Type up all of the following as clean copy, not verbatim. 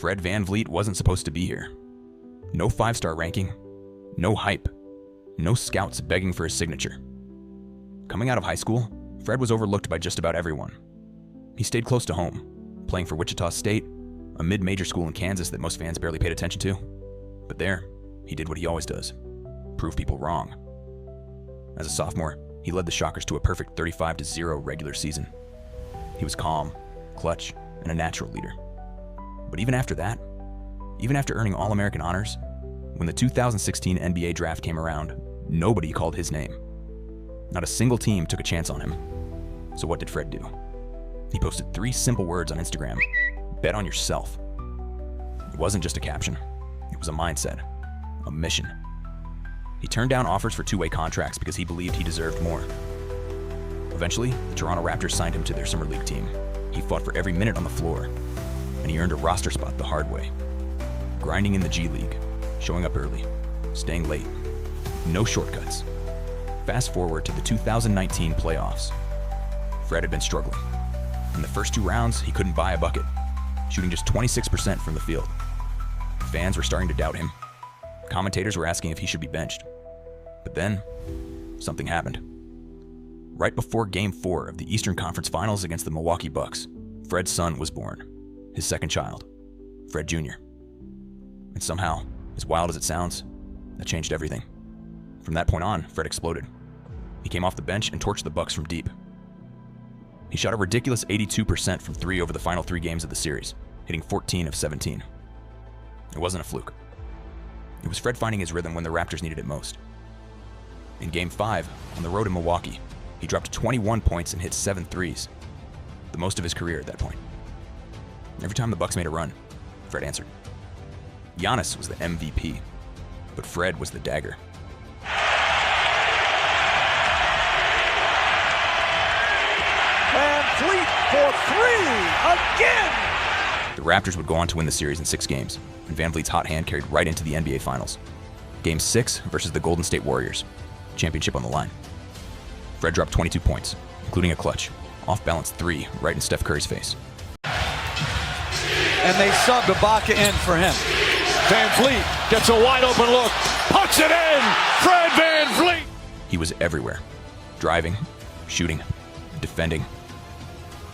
Fred VanVleet wasn't supposed to be here. No 5-star ranking, no hype, no scouts begging for his signature. Coming out of high school, Fred was overlooked by just about everyone. He stayed close to home, playing for Wichita State, a mid-major school in Kansas that most fans barely paid attention to. But there, he did what he always does, prove people wrong. As a sophomore, he led the Shockers to a perfect 35-0 regular season. He was calm, clutch, and a natural leader. But even after that, even after earning All-American honors, when the 2016 NBA draft came around, nobody called his name. Not a single team took a chance on him. So what did Fred do? He posted 3 simple words on Instagram: bet on yourself. It wasn't just a caption. It was a mindset, a mission. He turned down offers for 2-way contracts because he believed he deserved more. Eventually, the Toronto Raptors signed him to their summer league team. He fought for every minute on the floor, and he earned a roster spot the hard way. Grinding in the G League, showing up early, staying late, no shortcuts. Fast forward to the 2019 playoffs. Fred had been struggling. In the first 2 rounds, he couldn't buy a bucket, shooting just 26% from the field. Fans were starting to doubt him. Commentators were asking if he should be benched. But then, something happened. Right before Game 4 of the Eastern Conference Finals against the Milwaukee Bucks, Fred's son was born, his second child, Fred Jr. And somehow, as wild as it sounds, that changed everything. From that point on, Fred exploded. He came off the bench and torched the Bucks from deep. He shot a ridiculous 82% from 3 over the final 3 games of the series, hitting 14 of 17. It wasn't a fluke. It was Fred finding his rhythm when the Raptors needed it most. In Game 5, on the road in Milwaukee, he dropped 21 points and hit 7 threes, the most of his career at that point. Every time the Bucks made a run, Fred answered. Giannis was the MVP, but Fred was the dagger. VanVleet for 3 again! The Raptors would go on to win the series in 6 games, and VanVleet's hot hand carried right into the NBA Finals. Game 6 versus the Golden State Warriors, championship on the line. Fred dropped 22 points, including a clutch, off-balance 3 right in Steph Curry's face. And they subbed Ibaka in for him. VanVleet gets a wide open look, puts it in! Fred VanVleet! He was everywhere, driving, shooting, defending.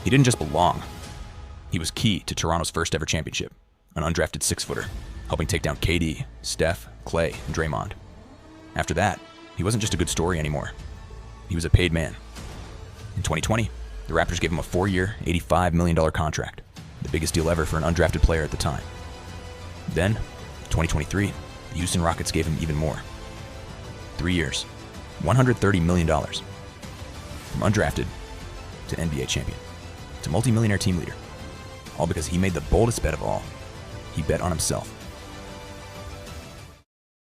He didn't just belong. He was key to Toronto's first ever championship, an undrafted 6-footer, helping take down KD, Steph, Clay, and Draymond. After that, he wasn't just a good story anymore. He was a paid man. In 2020, the Raptors gave him a 4-year, $85 million contract, the biggest deal ever for an undrafted player at the time. Then, in 2023, the Houston Rockets gave him even more. 3 years, $130 million. From undrafted to NBA champion, to multi-millionaire team leader. All because he made the boldest bet of all. He bet on himself.